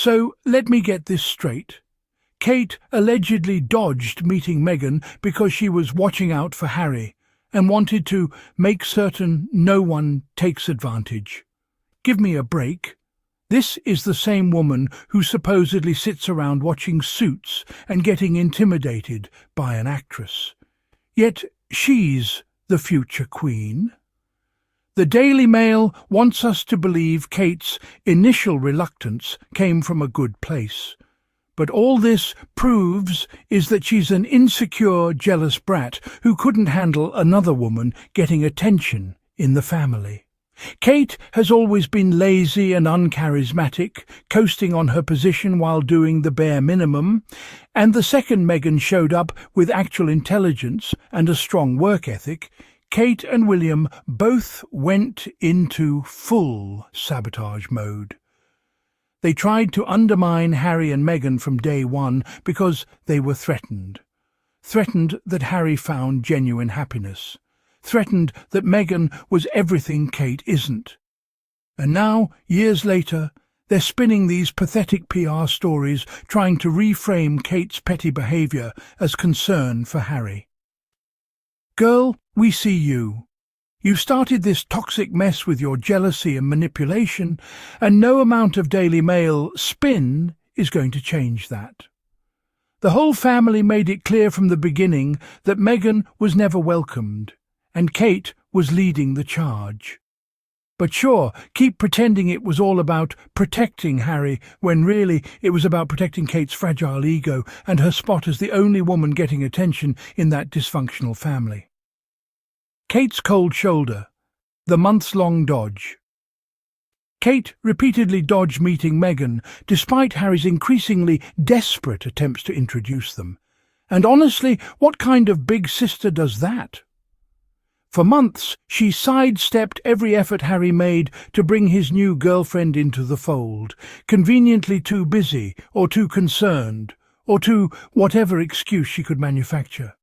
So let me get this straight. Kate allegedly dodged meeting Meghan because she was watching out for Harry and wanted to make certain no one takes advantage. Give me a break. This is the same woman who supposedly sits around watching Suits and getting intimidated by an actress. Yet she's the future queen. The Daily Mail wants us to believe Kate's initial reluctance came from a good place. But all this proves is that she's an insecure, jealous brat who couldn't handle another woman getting attention in the family. Kate has always been lazy and uncharismatic, coasting on her position while doing the bare minimum, and the second Meghan showed up with actual intelligence and a strong work ethic, Kate and William both went into full sabotage mode. They tried to undermine Harry and Meghan from day one because they were threatened that Harry found genuine happiness, threatened that Meghan was everything Kate isn't. And now, years later, they're spinning these pathetic PR stories trying to reframe Kate's petty behaviour as concern for Harry. Girl, we see you. You've started this toxic mess with your jealousy and manipulation, and no amount of Daily Mail spin is going to change that. The whole family made it clear from the beginning that Meghan was never welcomed, and Kate was leading the charge. But sure, keep pretending it was all about protecting Harry, when really it was about protecting Kate's fragile ego and her spot as the only woman getting attention in that dysfunctional family. Kate's cold shoulder, the months-long dodge. Kate repeatedly dodged meeting Meghan, despite Harry's increasingly desperate attempts to introduce them. And honestly, what kind of big sister does that? For months, she sidestepped every effort Harry made to bring his new girlfriend into the fold, conveniently too busy or too concerned, or to whatever excuse she could manufacture.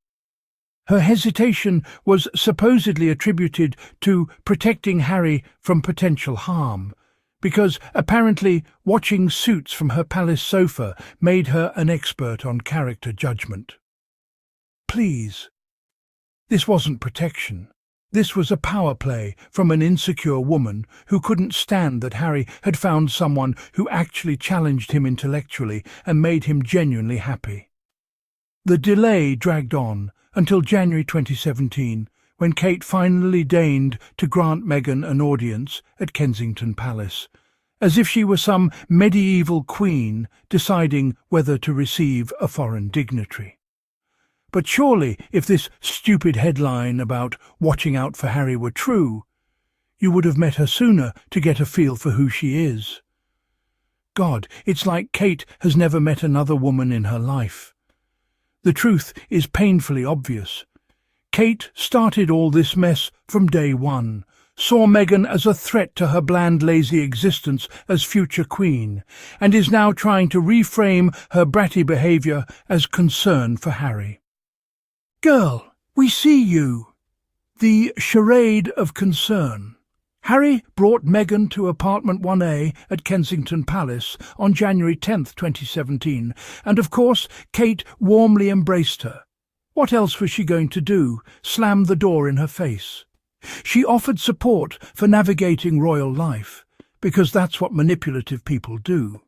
Her hesitation was supposedly attributed to protecting Harry from potential harm, because apparently watching Suits from her palace sofa made her an expert on character judgment. Please. This wasn't protection. This was a power play from an insecure woman who couldn't stand that Harry had found someone who actually challenged him intellectually and made him genuinely happy. The delay dragged on until January 2017, when Kate finally deigned to grant Meghan an audience at Kensington Palace, as if she were some medieval queen deciding whether to receive a foreign dignitary. But surely, if this stupid headline about watching out for Harry were true, you would have met her sooner to get a feel for who she is. God, it's like Kate has never met another woman in her life. The truth is painfully obvious. Kate started all this mess from day one, saw Meghan as a threat to her bland, lazy existence as future queen, and is now trying to reframe her bratty behaviour as concern for Harry. Girl, we see you. The charade of concern. Harry brought Meghan to apartment 1A at Kensington Palace on January 10, 2017, and of course Kate warmly embraced her. What else was she going to do? Slam the door in her face? She offered support for navigating royal life, because that's what manipulative people do.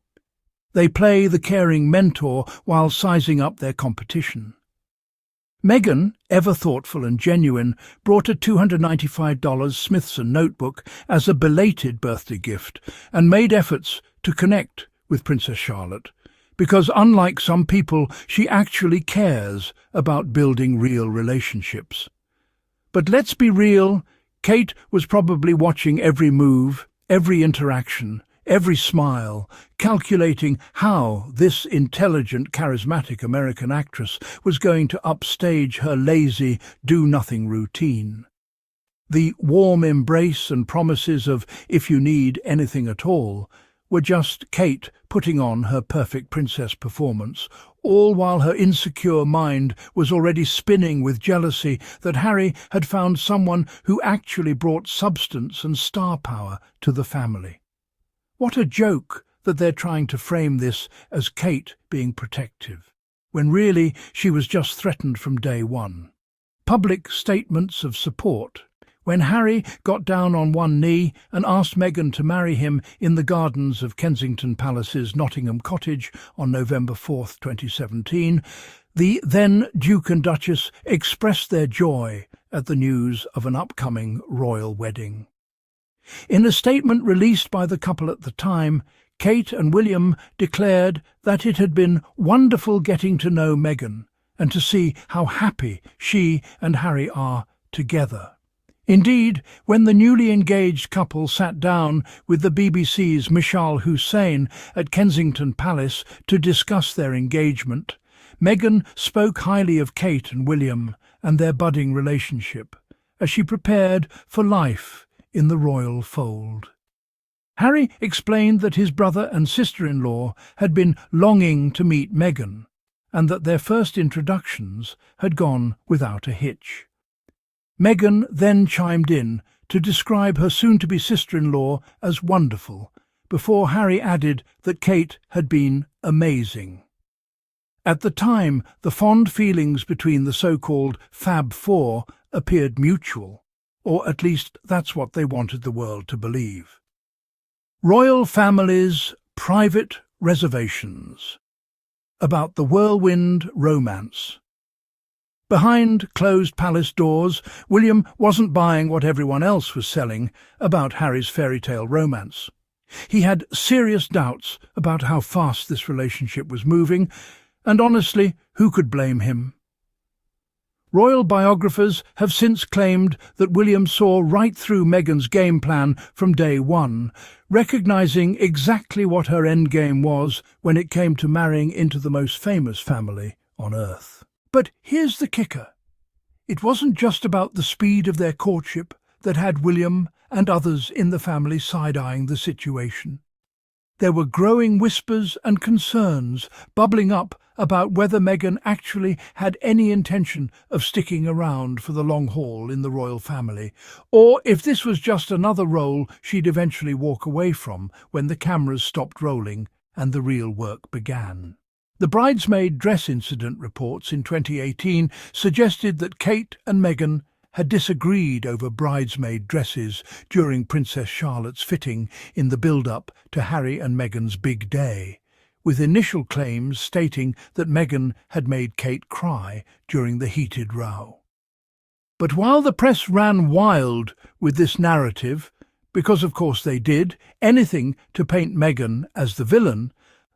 They play the caring mentor while sizing up their competition. Meghan, ever thoughtful and genuine, brought a $295 Smithson notebook as a belated birthday gift and made efforts to connect with Princess Charlotte, because unlike some people, she actually cares about building real relationships. But let's be real, Kate was probably watching every move, every interaction, every smile, calculating how this intelligent, charismatic American actress was going to upstage her lazy, do-nothing routine. The warm embrace and promises of "if you need anything at all" were just Kate putting on her perfect princess performance, all while her insecure mind was already spinning with jealousy that Harry had found someone who actually brought substance and star power to the family. What a joke that they're trying to frame this as Kate being protective, when really she was just threatened from day one. Public statements of support. When Harry got down on one knee and asked Meghan to marry him in the gardens of Kensington Palace's Nottingham Cottage on November 4, 2017, the then Duke and Duchess expressed their joy at the news of an upcoming royal wedding. In a statement released by the couple at the time, Kate and William declared that it had been wonderful getting to know Meghan and to see how happy she and Harry are together. Indeed, when the newly engaged couple sat down with the BBC's Mishal Hussain at Kensington Palace to discuss their engagement, Meghan spoke highly of Kate and William and their budding relationship as she prepared for life in the royal fold. Harry explained that his brother and sister-in-law had been longing to meet Meghan and that their first introductions had gone without a hitch. Meghan then chimed in to describe her soon-to-be sister-in-law as wonderful, before Harry added that Kate had been amazing. At the time, the fond feelings between the so-called Fab Four appeared mutual, or at least that's what they wanted the world to believe. Royal families' private reservations. About the whirlwind romance. Behind closed palace doors, William wasn't buying what everyone else was selling about Harry's fairy tale romance. He had serious doubts about how fast this relationship was moving, and honestly, who could blame him? Royal biographers have since claimed that William saw right through Meghan's game plan from day one, recognising exactly what her endgame was when it came to marrying into the most famous family on earth. But here's the kicker. It wasn't just about the speed of their courtship that had William and others in the family side-eyeing the situation. There were growing whispers and concerns bubbling up about whether Meghan actually had any intention of sticking around for the long haul in the royal family, or if this was just another role she'd eventually walk away from when the cameras stopped rolling and the real work began. The bridesmaid dress incident reports in 2018 suggested that Kate and Meghan had disagreed over bridesmaid dresses during Princess Charlotte's fitting in the build-up to Harry and Meghan's big day, with initial claims stating that Meghan had made Kate cry during the heated row. But while the press ran wild with this narrative, because of course they did, anything to paint Meghan as the villain,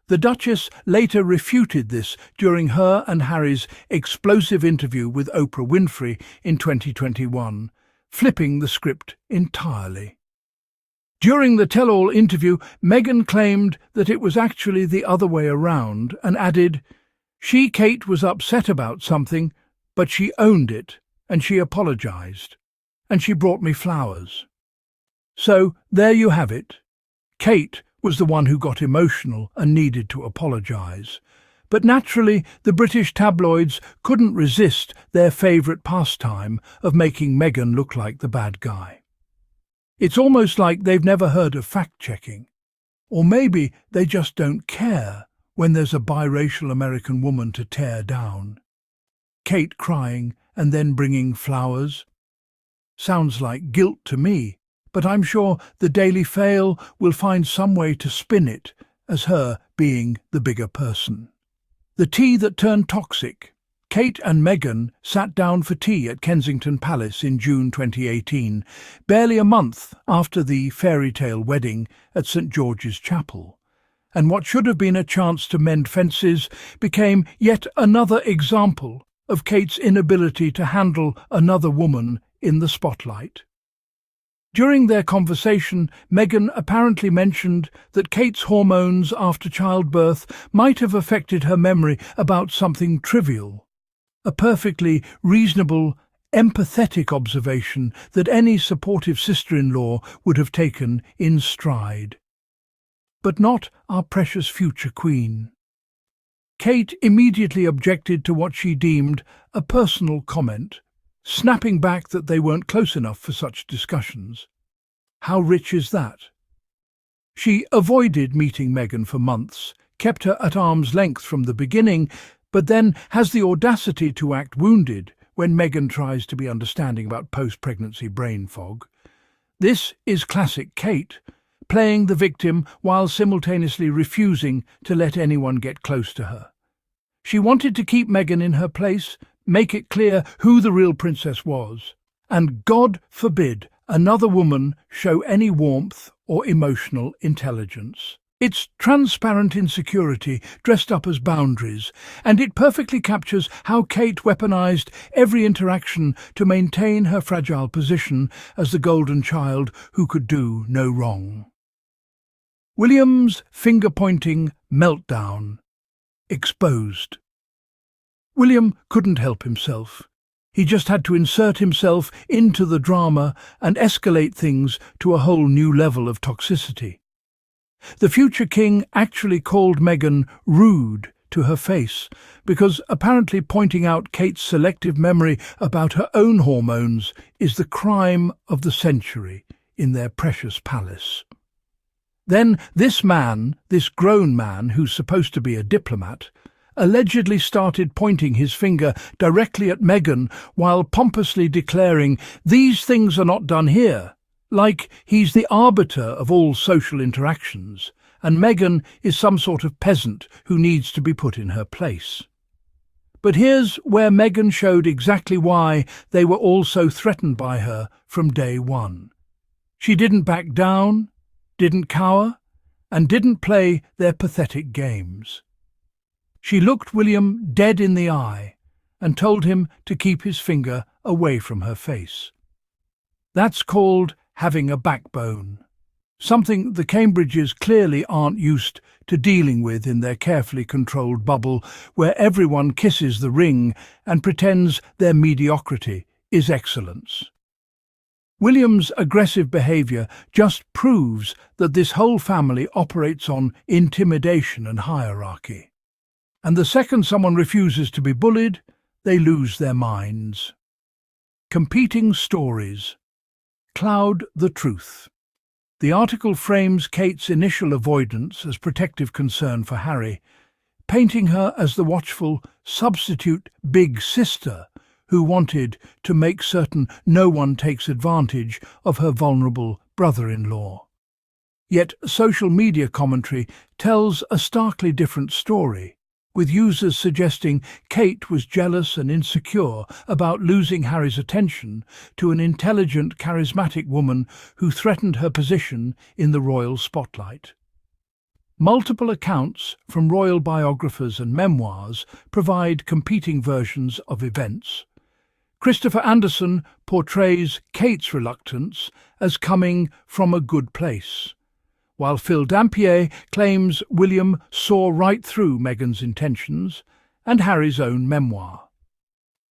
the Duchess later refuted this during her and Harry's explosive interview with Oprah Winfrey in 2021, flipping the script entirely. During the tell-all interview, Meghan claimed that it was actually the other way around and added, Kate, was upset about something, but she owned it and she apologised, and she brought me flowers. So there you have it. Kate was the one who got emotional and needed to apologise. But naturally, the British tabloids couldn't resist their favourite pastime of making Meghan look like the bad guy. It's almost like they've never heard of fact-checking. Or maybe they just don't care when there's a biracial American woman to tear down. Kate crying and then bringing flowers. Sounds like guilt to me. But I'm sure the Daily Fail will find some way to spin it as her being the bigger person. The tea that turned toxic. Kate and Meghan sat down for tea at Kensington Palace in June 2018, barely a month after the fairy tale wedding at St George's Chapel. And what should have been a chance to mend fences became yet another example of Kate's inability to handle another woman in the spotlight. During their conversation, Meghan apparently mentioned that Kate's hormones after childbirth might have affected her memory about something trivial, a perfectly reasonable, empathetic observation that any supportive sister-in-law would have taken in stride. But not our precious future queen. Kate immediately objected to what she deemed a personal comment, snapping back that they weren't close enough for such discussions. How rich is that? She avoided meeting Meghan for months, kept her at arm's length from the beginning, but then has the audacity to act wounded when Meghan tries to be understanding about post-pregnancy brain fog. This is classic Kate, playing the victim while simultaneously refusing to let anyone get close to her. She wanted to keep Meghan in her place, make it clear who the real princess was, and God forbid another woman show any warmth or emotional intelligence. It's transparent insecurity dressed up as boundaries, and it perfectly captures how Kate weaponized every interaction to maintain her fragile position as the golden child who could do no wrong. William's finger-pointing meltdown. Exposed. William couldn't help himself. He just had to insert himself into the drama and escalate things to a whole new level of toxicity. The future king actually called Meghan rude to her face, because apparently pointing out Kate's selective memory about her own hormones is the crime of the century in their precious palace. Then this man, this grown man who's supposed to be a diplomat, allegedly started pointing his finger directly at Meghan while pompously declaring, "These things are not done here," like he's the arbiter of all social interactions, and Meghan is some sort of peasant who needs to be put in her place. But here's where Meghan showed exactly why they were all so threatened by her from day one. She didn't back down, didn't cower, and didn't play their pathetic games. She looked William dead in the eye and told him to keep his finger away from her face. That's called having a backbone, something the Cambridges clearly aren't used to dealing with in their carefully controlled bubble where everyone kisses the ring and pretends their mediocrity is excellence. William's aggressive behaviour just proves that this whole family operates on intimidation and hierarchy. And the second someone refuses to be bullied, they lose their minds. Competing stories. Cloud the truth. The article frames Kate's initial avoidance as protective concern for Harry, painting her as the watchful, substitute big sister who wanted to make certain no one takes advantage of her vulnerable brother-in-law. Yet social media commentary tells a starkly different story, with users suggesting Kate was jealous and insecure about losing Harry's attention to an intelligent, charismatic woman who threatened her position in the royal spotlight. Multiple accounts from royal biographers and memoirs provide competing versions of events. Christopher Anderson portrays Kate's reluctance as coming from a good place, while Phil Dampier claims William saw right through Meghan's intentions and Harry's own memoir.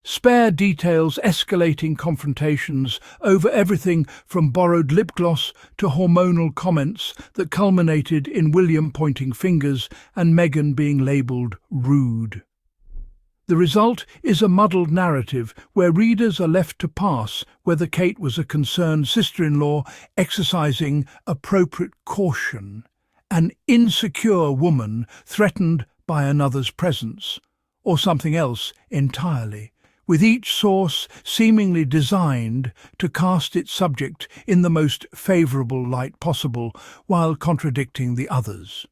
Spare details escalating confrontations over everything from borrowed lip gloss to hormonal comments that culminated in William pointing fingers and Meghan being labelled rude. The result is a muddled narrative where readers are left to pass whether Kate was a concerned sister-in-law exercising appropriate caution, an insecure woman threatened by another's presence, or something else entirely, with each source seemingly designed to cast its subject in the most favourable light possible while contradicting the others.